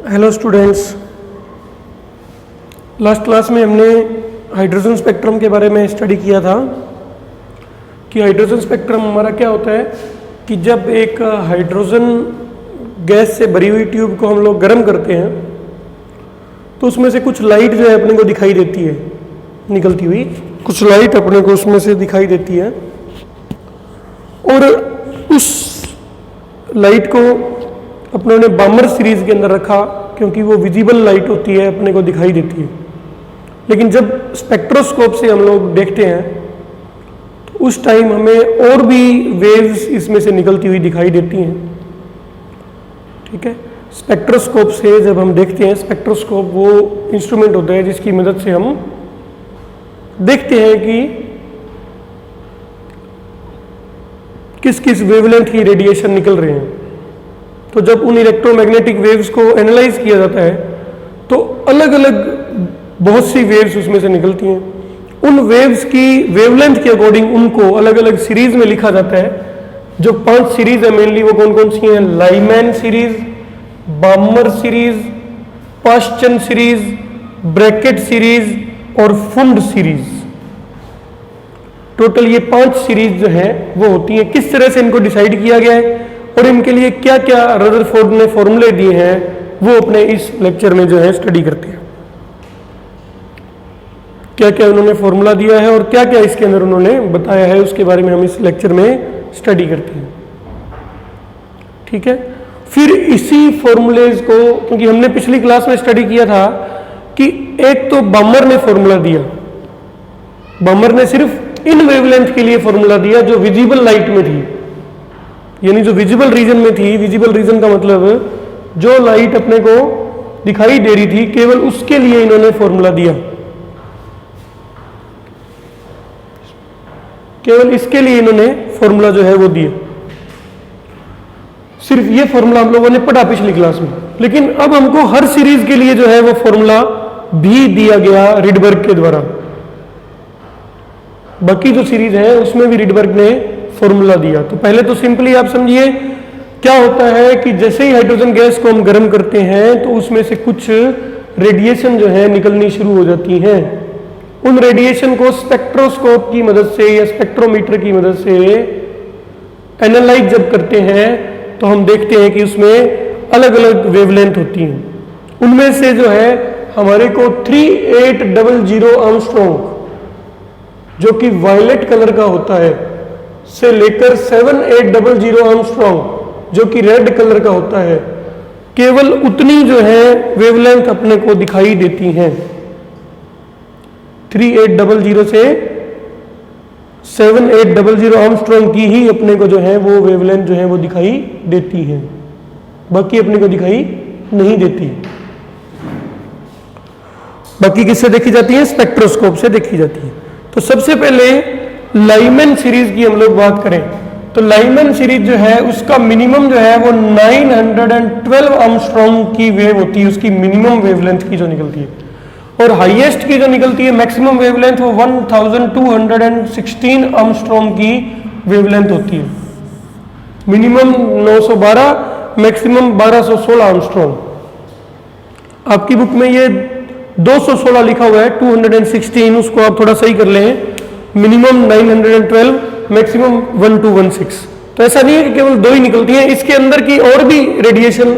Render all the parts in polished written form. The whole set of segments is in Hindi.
हेलो स्टूडेंट्स, लास्ट क्लास में हमने हाइड्रोजन स्पेक्ट्रम के बारे में स्टडी किया था कि हाइड्रोजन स्पेक्ट्रम हमारा क्या होता है कि जब एक हाइड्रोजन गैस से भरी हुई ट्यूब को हम लोग गर्म करते हैं तो उसमें से कुछ लाइट जो है अपने को दिखाई देती है, निकलती हुई कुछ लाइट अपने को उसमें से दिखाई देती है और उस लाइट को अपनों ने बामर सीरीज के अंदर रखा क्योंकि वो विजिबल लाइट होती है, अपने को दिखाई देती है। लेकिन जब स्पेक्ट्रोस्कोप से हम लोग देखते हैं तो उस टाइम हमें और भी वेव्स इसमें से निकलती हुई दिखाई देती हैं। ठीक है, स्पेक्ट्रोस्कोप से जब हम देखते हैं, स्पेक्ट्रोस्कोप वो इंस्ट्रूमेंट होता है जिसकी मदद से हम देखते हैं कि किस किस वेवलेंथ की रेडिएशन निकल रहे हैं। तो जब उन इलेक्ट्रोमैग्नेटिक वेव्स को एनालाइज किया जाता है तो अलग अलग बहुत सी वेव्स उसमें से निकलती हैं। उन वेव्स की वेवलेंथ के अकॉर्डिंग उनको अलग अलग सीरीज में लिखा जाता है। जो 5 सीरीज है मेनली वो कौन कौन सी हैं? Lyman series, बामर series, पाश्चन series, Brackett series और फुंड सीरीज। टोटल ये 5 सीरीज जो है वो होती हैं। किस तरह से इनको डिसाइड किया गया है और इनके लिए क्या क्या रदरफोर्ड ने फॉर्मूले दिए हैं वो अपने इस लेक्चर में जो है स्टडी करते हैं। क्या क्या उन्होंने फॉर्मूला दिया है और क्या क्या इसके अंदर उन्होंने बताया है उसके बारे में हम इस लेक्चर में स्टडी करते हैं। ठीक है, फिर इसी फॉर्मूलेज को, क्योंकि हमने पिछली क्लास में स्टडी किया था कि एक तो बामर ने फॉर्मूला दिया, बामर ने सिर्फ इन वेवलेंथ के लिए फॉर्मूला दिया जो विजिबल लाइट में थी, यानी जो विजिबल रीजन में थी। विजिबल रीजन का मतलब जो लाइट अपने को दिखाई दे रही थी केवल उसके लिए इन्होंने फॉर्मूला दिया, केवल इसके लिए इन्होंने फॉर्मूला जो है वो दिया। सिर्फ ये फॉर्मूला हम लोगों ने पढ़ा पिछली क्लास में, लेकिन अब हमको हर सीरीज के लिए जो है वो फॉर्मूला भी दिया गया रिडबर्ग के द्वारा। बाकी जो सीरीज है उसमें भी रिडबर्ग ने फॉर्मूला दिया। तो पहले तो सिंपली आप समझिए क्या होता है कि जैसे ही हाइड्रोजन गैस को हम गर्म करते हैं तो उसमें से कुछ रेडिएशन जो है निकलनी शुरू हो जाती हैं। उन रेडिएशन को स्पेक्ट्रोस्कोप की मदद से या स्पेक्ट्रोमीटर की मदद से एनालाइज जब करते हैं तो हम देखते हैं कि उसमें अलग अलग वेवलेंथ होती हैं। उनमें से जो है हमारे को 3800 आर्मस्ट्रॉन्ग जो कि वायलेट कलर का होता है से लेकर 7800 आर्मस्ट्रॉन्ग जो कि रेड कलर का होता है, केवल उतनी जो है वेवलेंथ अपने को दिखाई देती हैं। 3800 से 7800 आर्मस्ट्रॉन्ग की ही अपने को जो है वो वेवलेंथ जो है वो दिखाई देती है, बाकी अपने को दिखाई नहीं देती। बाकी किससे देखी जाती है? स्पेक्ट्रोस्कोप से देखी जाती है। तो सबसे पहले लाइमैन सीरीज की हम लोग बात करें तो लाइमैन सीरीज जो है उसका मिनिमम जो है वो 912 आर्मस्ट्रॉन्ग की वेव होती है, उसकी मिनिमम वेवलेंथ की जो निकलती है, और हाईएस्ट की जो निकलती है मैक्सिमम वेवलेंथ वो 1216 आर्मस्ट्रॉन्ग की वेवलेंथ होती है। Minimum 912, maximum 1216 Armstrong. आपकी बुक में ये 216 लिखा हुआ है, 216 उसको आप थोड़ा सही कर लें। Minimum 912, maximum 1216। तो ऐसा नहीं है कि केवल 2 ही निकलती हैं, इसके अंदर की और भी रेडिएशन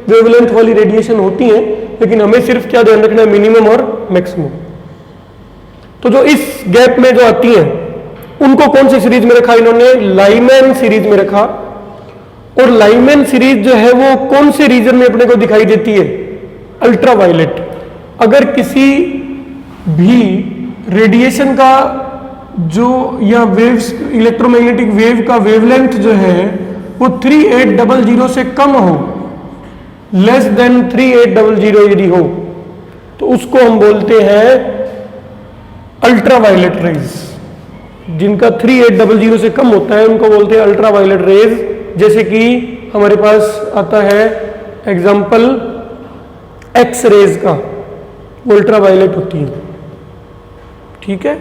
वेवलेंथ वाली रेडिएशन होती हैं, लेकिन हमें सिर्फ क्या ध्यान रखना है? मिनिमम और मैक्सिमम। तो जो इस गैप में जो आती हैं उनको कौन सी सीरीज में रखा इन्होंने? लाइमैन सीरीज में रखा। और लाइमैन सीरीज जो है वो कौन से रीजन में अपने को दिखाई देती है? अल्ट्रावायलेट। अगर किसी भी रेडिएशन का जो या वेव्स इलेक्ट्रोमैग्नेटिक वेव का वेवलेंथ जो है वो 3800 से कम हो, लेस देन 3800 यदि हो तो उसको हम बोलते हैं अल्ट्रावायलेट रेज। जिनका 3800 से कम होता है उनको बोलते हैं अल्ट्रावायलेट रेज। जैसे कि हमारे पास आता है एग्जाम्पल एक्स रेज का, वो अल्ट्रावायलेट होती है। ठीक है,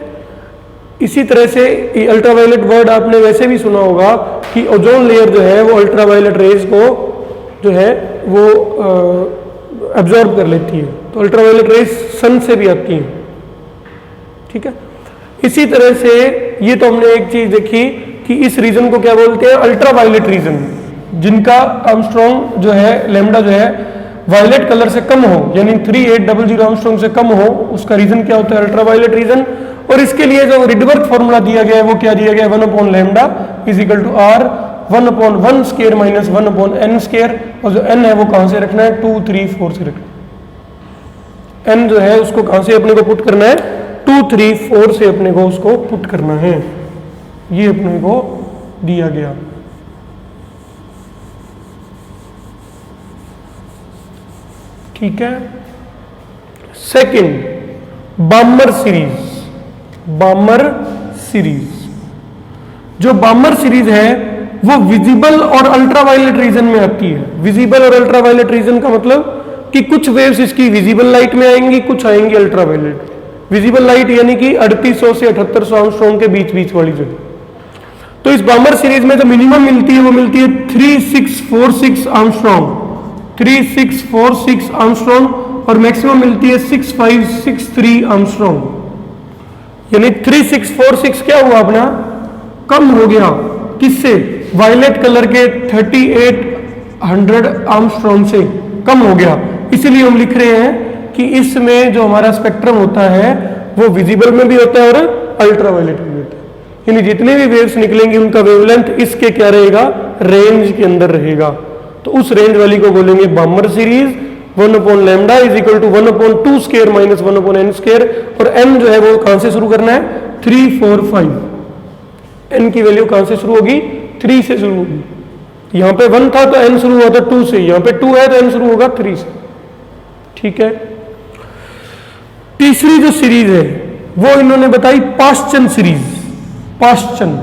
इसी तरह से अल्ट्रावायलेट वर्ड आपने वैसे भी सुना होगा कि ओजोन लेयर जो है वो अल्ट्रावायलेट रेज को जो है वो एब्जॉर्ब कर लेती है। तो अल्ट्रावायलेट रेज सन से भी आती हैं, ठीक है। इसी तरह से ये तो हमने एक चीज देखी कि इस रीजन को क्या बोलते हैं, अल्ट्रावायलेट रीजन, जिनका आर्मस्ट्रॉन्ग जो है लैम्डा जो है वायलेट कलर से कम हो, यानी 3800 आर्मस्ट्रॉन्ग से कम हो, उसका रीजन क्या होता है, अल्ट्रावायलेट रीजन। और इसके लिए जो रिडबर्ग फॉर्मूला दिया गया है वो क्या दिया गया है, 1/λ is equal to R 1/1 square minus 1/n square. और जो n है वो कहां से रखना है, 2 3 4 से रखना है। n जो है उसको कहां से अपने को पुट करना है, 2 3 4 से अपने को उसको पुट करना है। ये अपने को दिया गया। ठीक है। Second, बामर series. बामर सीरीज, जो बामर सीरीज है वो विजिबल और अल्ट्रावायलेट रीजन में आती है। विजिबल और अल्ट्रावायलेट रीजन का मतलब कि कुछ वेव्स इसकी विजिबल लाइट में आएंगी, कुछ आएंगी अल्ट्रावायलेट। विजिबल लाइट यानी कि 3800 से 7800 आर्मस्ट्रॉन्ग के बीच बीच वाली जगह। तो इस बामर सीरीज में जो मिनिमम मिलती है वो मिलती है 3646 आर्मस्ट्रॉन्ग, 3646 आर्मस्ट्रॉन्ग, और मैक्सिमम मिलती है 6563 आर्मस्ट्रॉन्ग। यानी 3646 क्या हुआ अपना, कम हो गया, किससे, वायलेट कलर के 3800 आर्मस्ट्रॉन्ग से कम हो गया। इसीलिए हम लिख रहे हैं कि इसमें जो हमारा स्पेक्ट्रम होता है वो विजिबल में भी होता है और अल्ट्रावायलेट में भी होता है। यानी जितने भी वेव्स निकलेंगी उनका वेवलेंथ इसके क्या रहेगा, रेंज के अंदर रहेगा। तो उस रेंज वाली को बोलेंगे Balmer series. 1/λ is equal to 1/2 square minus 1/n square. और n जो है वो कहां से शुरू करना है, 3 4 5। n की वैल्यू कहां से शुरू होगी, 3 से शुरू होगी। यहां पे 1 था तो n शुरू हुआ था 2 से, यहां पे 2 है तो n शुरू होगा 3 से। ठीक है। तीसरी जो सीरीज है वो इन्होंने बताई पाश्चन सीरीज। पाश्चन,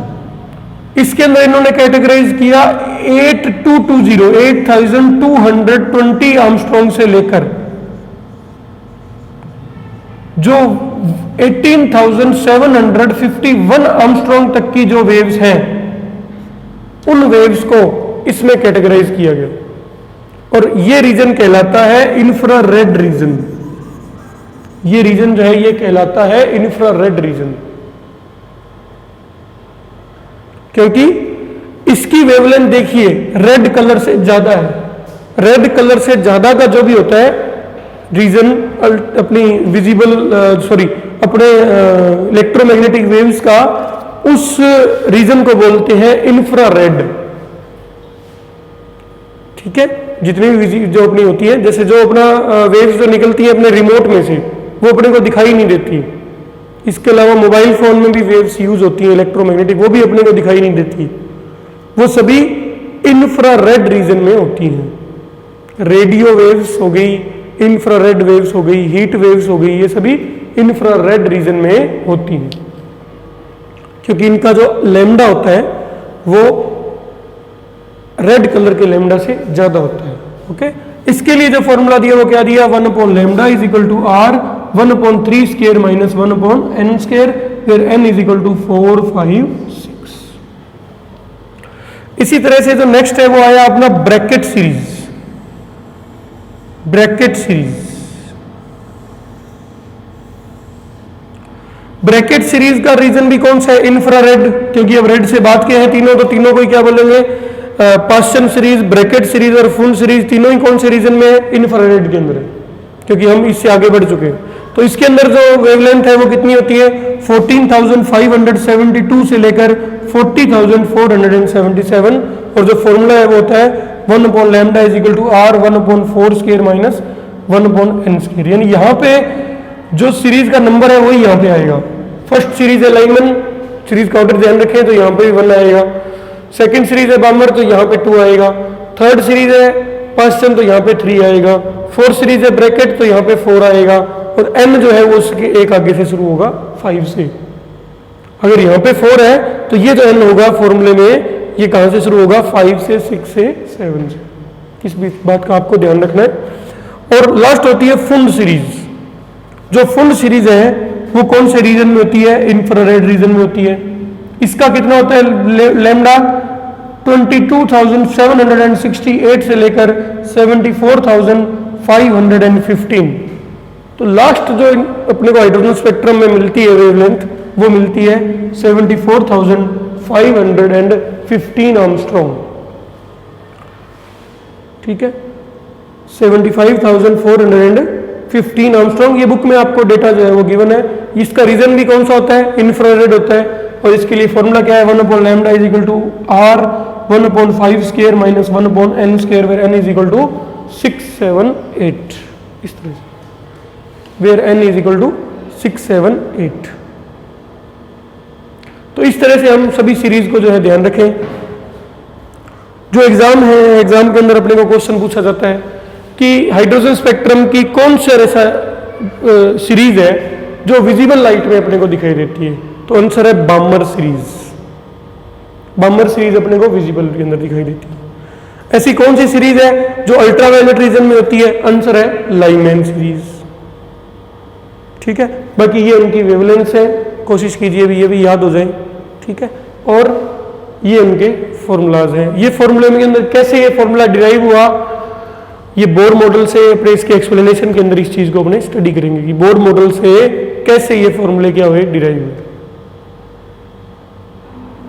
इसके अंदर इन्होंने कैटेगराइज किया 8220 आर्मस्ट्रॉन्ग से लेकर जो 18,751 आर्मस्ट्रॉन्ग तक की जो वेव्स हैं उन वेव्स को इसमें कैटेगराइज किया गया। और ये रीजन कहलाता है इंफ्रारेड रीजन। ये रीजन जो है ये कहलाता है इंफ्रारेड रीजन, क्योंकि इसकी वेवलेंथ देखिए रेड कलर से ज्यादा है। रेड कलर से ज्यादा का जो भी होता है रीजन अपनी विजिबल अपने इलेक्ट्रोमैग्नेटिक वेव्स का, उस रीजन को बोलते हैं इंफ्रारेड। ठीक है। जितनी भी जो अपनी होती है, जैसे जो अपना वेव्स जो निकलती है अपने रिमोट में से वो अपने को दिखाई नहीं देती। इसके अलावा मोबाइल फोन में भी वेव्स यूज होती हैं इलेक्ट्रोमैग्नेटिक, वो भी अपने को दिखाई नहीं देती। वो सभी इंफ्रारेड रीजन में होती हैं। रेडियो वेव्स हो गई, इंफ्रारेड वेव्स हो गई, हीट वेव्स हो गई, ये सभी इंफ्रारेड रीजन में होती हैं, क्योंकि इनका जो लैम्डा होता है वो रेड कलर के लैम्डा से ज्यादा होता है। ओके। इसके लिए जो फॉर्मूला दिया वो क्या दिया, 1/λ is equal to R 1/3 square minus 1/n square, फिर n इज इक्वल टू 4 5 6। इसी तरह से जो नेक्स्ट है वो आया अपना Brackett series. Brackett series, Brackett series का रीजन भी कौन सा है, इंफ्रारेड, क्योंकि अब रेड से बात किया है तीनों, तो तीनों को क्या बोलेंगे, पाश्चन सीरीज, ब्रैकेट सीरीज और फुल सीरीज, तीनों ही कौन से रीजन में है, इंफ्रारेड के अंदर है, क्योंकि हम इससे आगे बढ़ चुके हैं। तो इसके अंदर जो वेवलेंथ है वो कितनी होती है, 14,572 से लेकर 40,477। और जो फॉर्मूला है वो होता है 1/λ is equal to R 1/4 square minus 1/n square. यानी यहाँ पे जो सीरीज का नंबर है वही यहाँ पे आएगा। फर्स्ट सीरीज है लाइमन सीरीज का ऑर्डर ध्यान रखें तो यहाँ पे भी 1 आएगा। सेकंड सीरीज है बामर तो यहाँ पे 2 आएगा। थर्ड सीरीज है पाश्चन तो यहाँ पे 3 आएगा। फोर्थ सीरीज है ब्रैकेट तो यहाँ पे 4 आएगा। और n जो है वो उसके एक आगे से शुरू होगा 5 से। अगर यहाँ पे 4 है तो ये जो n होगा फॉर्मूले में ये कहां से शुरू होगा, 5 से 6 से 7 से। इस बात का आपको ध्यान रखना है। और लास्ट होती है फुंड सीरीज। जो फुंड सीरीज है वो कौन से रीजन में होती है, इंफ्रारेड रीजन में होती है। इसका कितना होता है लैम्डा, 22,768 से लेकर 515। तो लास्ट जो अपने को हाइड्रोजन स्पेक्ट्रम में मिलती है वेवलेंथ, वो मिलती है 74,515 आर्मस्ट्रॉन्ग। ठीक है, 75,415 आर्मस्ट्रॉन्ग। ये बुक में आपको डेटा जो है वो गिवन है। इसका रीजन भी कौन सा होता है? इंफ्रारेड होता है। और इसके लिए फॉर्मूला क्या है? 1/λ is equal to r 1/5 square minus 1/n square, where n is equal to 6, 7, 8। इस तरह से, where n is equal to 6, 7, 8। तो इस तरह से हम सभी सीरीज को जो है ध्यान रखें। जो एग्जाम है, एग्जाम के अंदर अपने को क्वेश्चन पूछा जाता है कि हाइड्रोजन स्पेक्ट्रम की कौन सा ऐसा सीरीज है जो विजिबल लाइट में अपने को दिखाई देती है? तो आंसर है बामर सीरीज। बामर सीरीज अपने को विजिबल के अंदर दिखाई देती है। ऐसी कौन सी सीरीज है जो अल्ट्रावायलेट रीजन में होती है? आंसर है लाइमैन सीरीज। ठीक है, बाकी ये उनकी वेवलेंथ है, कोशिश कीजिए भी ये भी याद हो जाए। ठीक है, और ये उनके फॉर्मूलाज हैं। ये फॉर्मूले में के अंदर कैसे ये फॉर्मूला डिराइव हुआ, ये बोर मॉडल से अपने इसके एक्सप्लेनेशन के अंदर इस चीज को अपने स्टडी करेंगे कि बोर मॉडल से कैसे ये फॉर्मूले क्या हुए, डिराइव हुए।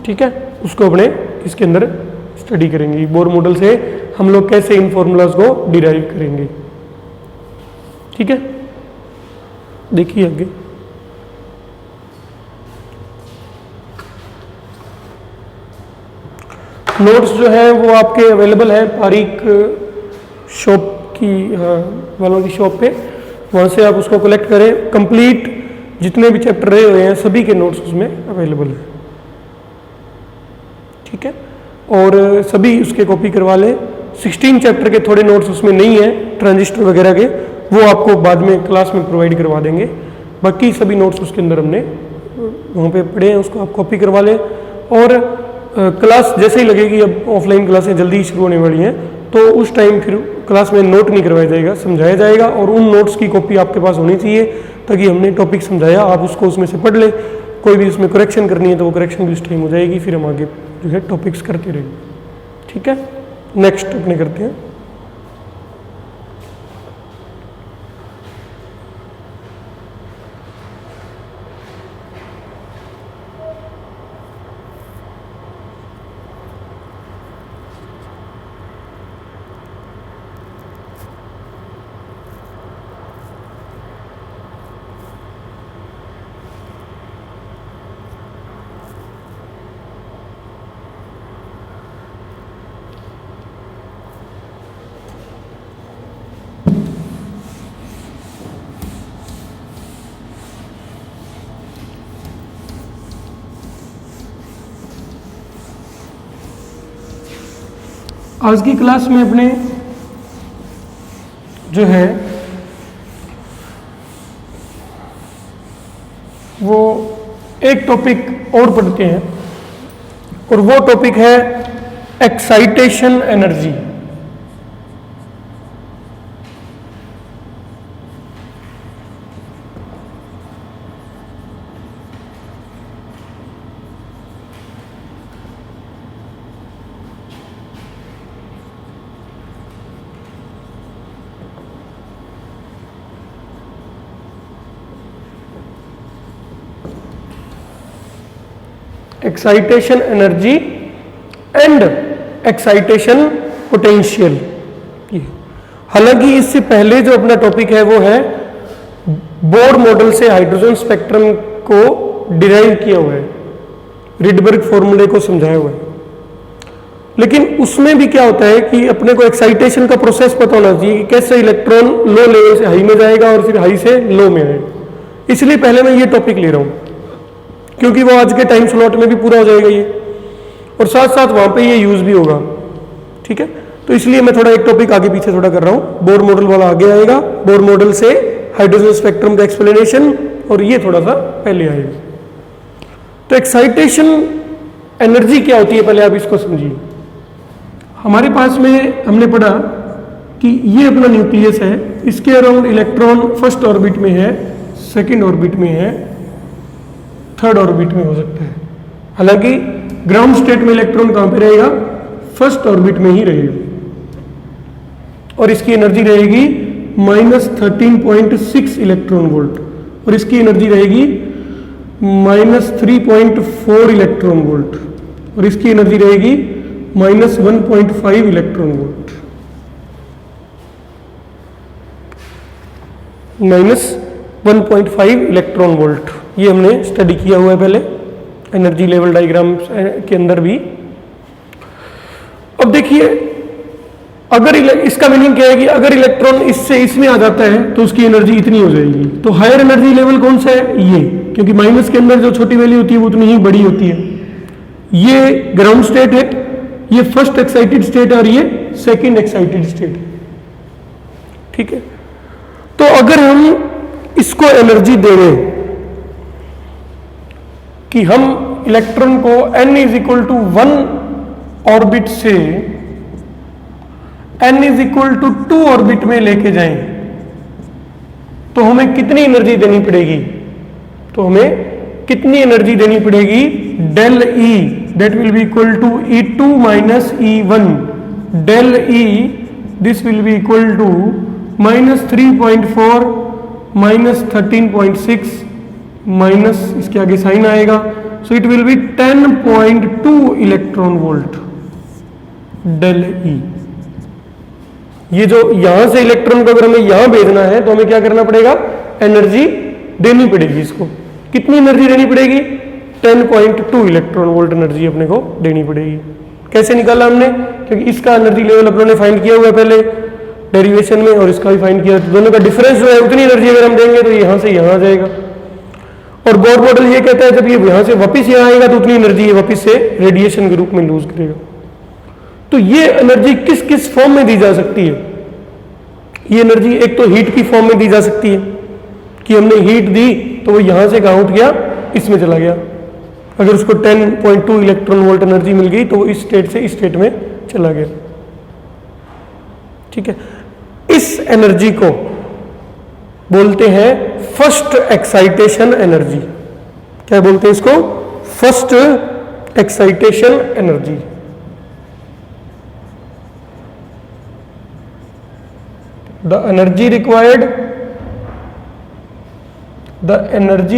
ठीक है, उसको अपने इसके अंदर स्टडी करेंगे। बोर मॉडल से हम लोग कैसे इन फॉर्मूलाज को डिराइव करेंगे। ठीक है, देखिए आगे। नोट्स जो है वो आपके अवेलेबल है पारीक शॉप की, वालों की शॉप पे, वहाँ से आप उसको कलेक्ट करें। कंप्लीट जितने भी चैप्टर रहे हुए हैं सभी के नोट्स उसमें अवेलेबल है। ठीक है, और सभी उसके कॉपी करवा लें। 16 चैप्टर के थोड़े नोट्स उसमें नहीं है ट्रांजिस्टर वगैरह के, वो आपको बाद में क्लास में प्रोवाइड करवा देंगे। बाकी सभी नोट्स उसके अंदर हमने वहाँ पे पढ़े हैं, उसको आप कॉपी करवा लें। और क्लास जैसे ही लगेगी, अब ऑफलाइन क्लासें जल्दी ही शुरू होने वाली हैं, तो उस टाइम फिर क्लास में नोट नहीं करवाया जाएगा, समझाया जाएगा। और उन नोट्स की कॉपी आपके पास होनी चाहिए ताकि हमने टॉपिक समझाया आप उसको उसमें से पढ़ लें। कोई भी उसमें करेक्शन करनी है तो वो करेक्शन भी उस टाइम हो जाएगी, फिर हम आगे जो है टॉपिक्स करते रहेंगे। ठीक है, नेक्स्ट अपने करते हैं। आज की क्लास में अपने जो है वो एक टॉपिक और पढ़ते हैं, और वो टॉपिक है excitation energy. Excitation energy and excitation potential. हालांकि इससे पहले जो अपना टॉपिक है वो है बोर मॉडल से हाइड्रोजन स्पेक्ट्रम को डिराइव किया हुआ है, रिडबर्ग फॉर्मूले को समझाया हुआ है। लेकिन उसमें भी क्या होता है कि अपने को एक्साइटेशन का प्रोसेस पता होना चाहिए कि कैसे इलेक्ट्रॉन लो लेवल से हाई में जाएगा और फिर हाई से लो में आएगा। इसलिए पहले मैं ये टॉपिक ले रहा हूं क्योंकि वो आज के टाइम स्लॉट में भी पूरा हो जाएगा ये, और साथ साथ वहां पे ये यूज भी होगा। ठीक है, तो इसलिए मैं थोड़ा एक टॉपिक आगे पीछे थोड़ा कर रहा हूं। बोर मॉडल वाला आगे आएगा, बोर मॉडल से हाइड्रोजन स्पेक्ट्रम का एक्सप्लेनेशन, और ये थोड़ा सा पहले आएगा। तो एक्साइटेशन एनर्जी क्या होती है पहले आप इसको समझिए। हमारे पास में हमने पढ़ा कि ये अपना न्यूक्लियस है, इसके अराउंड इलेक्ट्रॉन फर्स्ट ऑर्बिट में है, सेकेंड ऑर्बिट में है, थर्ड ऑर्बिट में हो सकता है। हालांकि ग्राउंड स्टेट में इलेक्ट्रॉन कहां पे रहेगा? फर्स्ट ऑर्बिट में ही रहेगा, और इसकी एनर्जी रहेगी -13.6 इलेक्ट्रॉन वोल्ट, और इसकी एनर्जी रहेगी -3.4 इलेक्ट्रॉन वोल्ट, और इसकी एनर्जी रहेगी -1.5 इलेक्ट्रॉन वोल्ट। -1.5 इलेक्ट्रॉन वोल्ट, ये हमने स्टडी किया हुआ है पहले एनर्जी लेवल डायग्राम के अंदर भी। अब देखिए, अगर इसका मीनिंग क्या है कि अगर इलेक्ट्रॉन इससे इसमें आ जाता है तो उसकी एनर्जी इतनी हो जाएगी। तो हायर एनर्जी लेवल कौन सा है? ये, क्योंकि माइनस के अंदर जो छोटी वैल्यू होती है वो उतनी ही बड़ी होती है। ये ग्राउंड स्टेट है, ये फर्स्ट एक्साइटेड स्टेट है और ये सेकंड एक्साइटेड स्टेट है। ठीक है, तो अगर हम इसको एनर्जी दे दें कि हम इलेक्ट्रॉन को n = 1 ऑर्बिट से n = 2 ऑर्बिट में लेके जाएं, तो हमें कितनी एनर्जी देनी पड़ेगी? तो हमें कितनी एनर्जी देनी पड़ेगी? Del E, that will be equal to E2 minus E1, del E this will be equal to -3.4 -13.6 minus इसके आगे साइन आएगा, so it will be 10.2 electron volt del E। ये जो यहां से इलेक्ट्रॉन को अगर हमें यहां भेजना है तो हमें क्या करना पड़ेगा? एनर्जी देनी पड़ेगी। इसको कितनी एनर्जी देनी पड़ेगी? 10.2 इलेक्ट्रॉन वोल्ट एनर्जी अपने को देनी पड़ेगी। कैसे निकाला हमने? क्योंकि इसका एनर्जी लेवल अपनों ने फाइंड किया हुआ है पहले डेरिवेशन में, और इसका भी फाइंड किया, तो दोनों का डिफरेंस जो है उतनी एनर्जी अगर हम देंगे तो यहां से यहां आ जाएगा। और बोर मॉडल ये कहता है जब ये यहां से वापिस यहां आएगा तो उतनी एनर्जी ये वापिस से रेडिएशन के रूप में लूज करेगा। तो ये एनर्जी किस किस फॉर्म में दी जा सकती है? ये एनर्जी एक तो हीट की फॉर्म में दी जा सकती है कि हमने हीट दी तो वो यहां से कहां उठ गया? इसमें चला गया। अगर उसको 10.2 इलेक्ट्रॉन वोल्ट एनर्जी मिल गई तो वो इस स्टेट से इस स्टेट में चला गया। ठीक है, इस एनर्जी को बोलते हैं फर्स्ट एक्साइटेशन एनर्जी। क्या बोलते हैं इसको? First excitation energy. The energy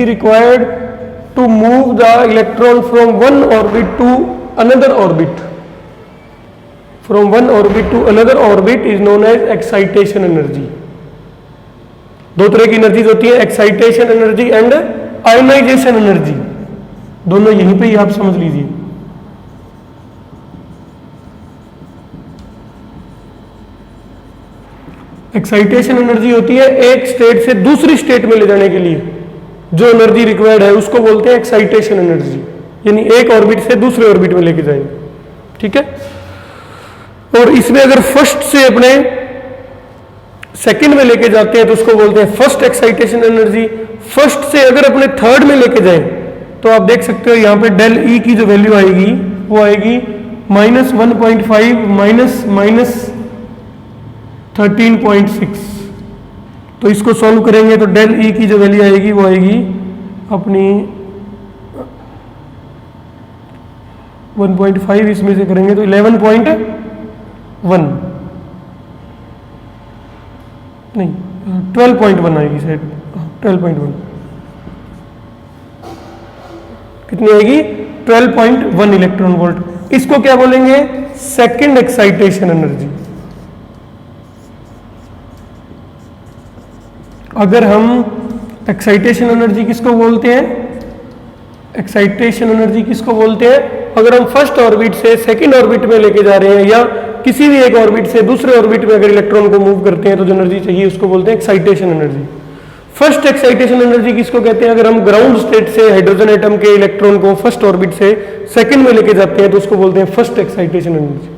required to move the electron from one orbit to another orbit, from one orbit to another orbit is known as excitation energy. दो तरह की एनर्जीज होती है, excitation energy and ionization energy. दोनों यहीं पे ही आप समझ लीजिए। एक्साइटेशन एनर्जी होती है एक स्टेट से दूसरी स्टेट में ले जाने के लिए जो एनर्जी रिक्वायर्ड है उसको बोलते हैं एक्साइटेशन एनर्जी, यानी एक ऑर्बिट से दूसरे ऑर्बिट में लेके जाएंगे। ठीक है, और इसमें अगर फर्स्ट से अपने सेकंड में लेके जाते हैं तो उसको बोलते हैं फर्स्ट एक्साइटेशन एनर्जी। फर्स्ट से अगर अपने थर्ड में लेके जाएं तो आप देख सकते हो यहां पे डेल ई की जो वैल्यू आएगी वो आएगी -1.5 -13.6। तो इसको सॉल्व करेंगे तो डेल ई की जो वैल्यू आएगी वो आएगी अपनी 1.5, इसमें से करेंगे तो 11.1 नहीं 12.1 आएगी शायद, 12.1 कितनी आएगी? 12.1 इलेक्ट्रॉन वोल्ट। इसको क्या बोलेंगे? Second excitation energy. अगर हम एक्साइटेशन एनर्जी किसको बोलते हैं? एक्साइटेशन एनर्जी किसको बोलते हैं? अगर हम फर्स्ट ऑर्बिट से सेकंड ऑर्बिट में लेके जा रहे हैं या किसी भी एक ऑर्बिट से दूसरे ऑर्बिट में अगर इलेक्ट्रॉन को मूव करते हैं तो जो एनर्जी चाहिए उसको बोलते हैं excitation energy. First excitation energy किसको कहते हैं? अगर हम ग्राउंड स्टेट से हाइड्रोजन एटम के इलेक्ट्रॉन को फर्स्ट ऑर्बिट से सेकंड में लेके जाते हैं तो उसको बोलते हैं फर्स्ट एक्साइटेशन एनर्जी।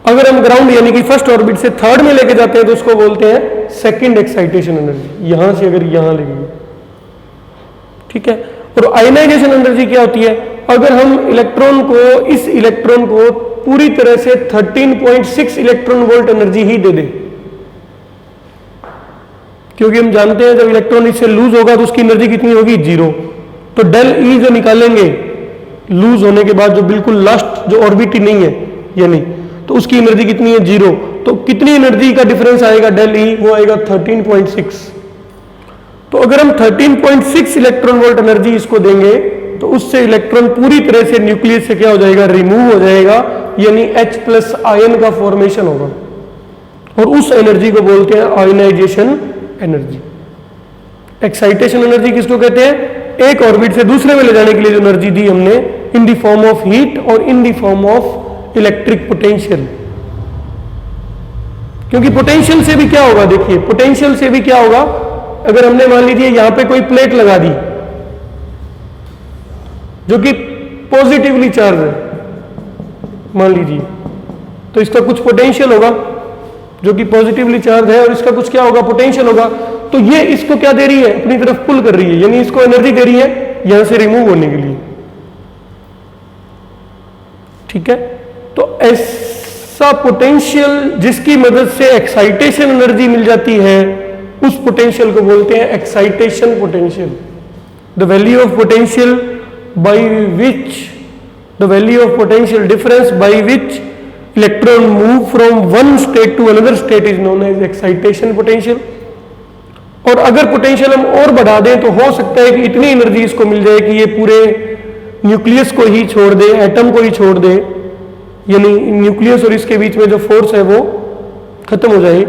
अगर हम ग्राउंड यानी कि फर्स्ट ऑर्बिट से थर्ड में लेके जाते हैं तो उसको बोलते हैं सेकंड एक्साइटेशन एनर्जी, यहां से अगर यहां लेंगे। ठीक है, और आयनाइजेशन एनर्जी क्या होती है? अगर हम इलेक्ट्रॉन को इस इलेक्ट्रॉन को पूरी तरह से 13.6 इलेक्ट्रॉन वोल्ट एनर्जी ही दे दें, क्योंकि हम जानते हैं जब इलेक्ट्रॉन इससे लूज होगा तो उसकी एनर्जी कितनी होगी? 0। तो डेल ई जो निकालेंगे लूज होने के बाद जो बिल्कुल लास्ट जो ऑर्बिट ही नहीं है यानी, तो उसकी एनर्जी कितनी है? 0। तो कितनी एनर्जी का डिफरेंस आएगा डेल ई, वो आएगा 13.6। तो अगर हम 13.6 इलेक्ट्रॉन वोल्ट एनर्जी इसको देंगे तो उससे इलेक्ट्रॉन पूरी तरह से न्यूक्लियस से क्या हो जाएगा, रिमूव हो जाएगा, यानी H+ आयन का फॉर्मेशन होगा और उस एनर्जी को बोलते हैं आयनाइजेशन एनर्जी। एक्साइटेशन एनर्जी किसको कहते हैं, एक ऑर्बिट से दूसरे में ले जाने के लिए जो एनर्जी दी हमने in the form of heat और in the form of electric potential. क्योंकि पोटेंशियल से भी क्या होगा, देखिए पोटेंशियल से भी क्या होगा, अगर हमने मान लीजिए यहां पे कोई प्लेट लगा दी जो कि पॉजिटिवली चार्ज है मान लीजिए, तो इसका कुछ पोटेंशियल होगा जो कि पॉजिटिवली चार्ज है और इसका कुछ क्या होगा, पोटेंशियल होगा। तो ये इसको क्या दे रही है, अपनी तरफ पुल कर रही है, यानी इसको एनर्जी दे रही है यहां से रिमूव होने के लिए। ठीक है, तो ऐसा पोटेंशियल जिसकी मदद से एक्साइटेशन एनर्जी मिल जाती है उस पोटेंशियल को बोलते हैं excitation potential. The value of potential by which the value of potential difference by which electron move from one state to another state is known as excitation potential. और अगर पोटेंशियल हम और बढ़ा दें तो हो सकता है कि इतनी एनर्जी इसको मिल जाए कि ये पूरे न्यूक्लियस को ही छोड़ दे, एटम को ही छोड़ दे, यानी न्यूक्लियस और इसके बीच में जो फोर्स है वो खत्म हो जाए,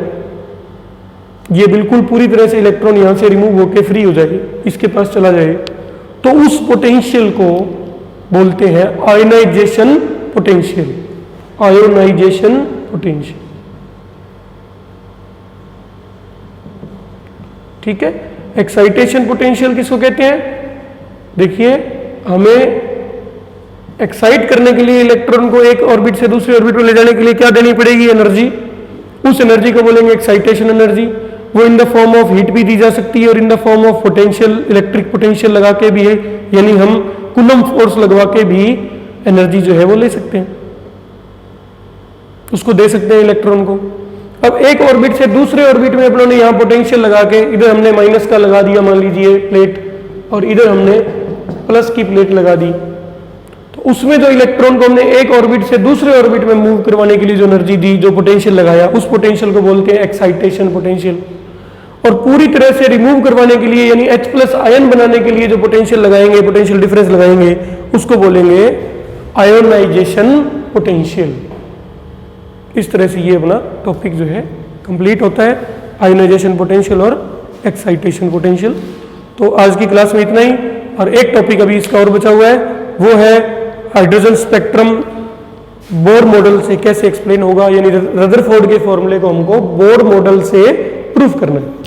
ये बिल्कुल पूरी तरह से इलेक्ट्रॉन यहां से रिमूव होकर फ्री हो जाए, इसके पास चला जाए, तो उस पोटेंशियल को बोलते हैं आयनाइजेशन पोटेंशियल। Ionization potential. ठीक है, एक्साइटेशन पोटेंशियल किसको कहते हैं, देखिए हमें एक्साइट करने के लिए इलेक्ट्रॉन को एक ऑर्बिट से दूसरे ऑर्बिट में ले जाने के लिए क्या देनी पड़ेगी, एनर्जी। उस एनर्जी को बोलेंगे एक्साइटेशन एनर्जी। वो इन द फॉर्म ऑफ हीट भी दी जा सकती है और in the form of potential, electric potential लगा के भी है, यानी हम कूलम फोर्स लगवा के भी एनर्जी जो है वो ले सकते हैं, उसको दे सकते हैं इलेक्ट्रॉन को। अब एक ऑर्बिट से दूसरे ऑर्बिट में अपनों ने यहां पोटेंशियल लगा के, इधर हमने माइनस का लगा दिया मान लीजिए प्लेट, और इधर हमने प्लस की प्लेट लगा दी, तो उसमें जो इलेक्ट्रॉन को हमने एक ऑर्बिट से दूसरे ऑर्बिट में मूव करवाने के लिए जो एनर्जी दी, जो पोटेंशियल लगाया, उस पोटेंशियल को बोलते हैं एक्साइटेशन पोटेंशियल। और पूरी तरह से रिमूव करवाने के लिए, यानी H+ आयन बनाने के लिए जो पोटेंशियल लगाएंगे, पोटेंशियल डिफरेंस लगाएंगे, उसको बोलेंगे आयोनाइजेशन पोटेंशियल। इस तरह से ये अपना टॉपिक जो है कंप्लीट होता है, आयोनाइजेशन पोटेंशियल और एक्साइटेशन पोटेंशियल। तो आज की क्लास में इतना ही, और एक टॉपिक अभी इसका और बचा हुआ है, वो है हाइड्रोजन स्पेक्ट्रम बोर मॉडल से कैसे एक्सप्लेन होगा, यानी रदरफोर्ड के फॉर्मूले को हमको बोर मॉडल से प्रूफ करना है।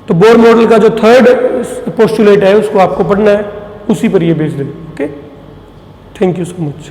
तो बोर मॉडल का जो थर्ड पोस्टुलेट है उसको आपको पढ़ना है, उसी पर ये बेस्ड है। Okay, thank you so much.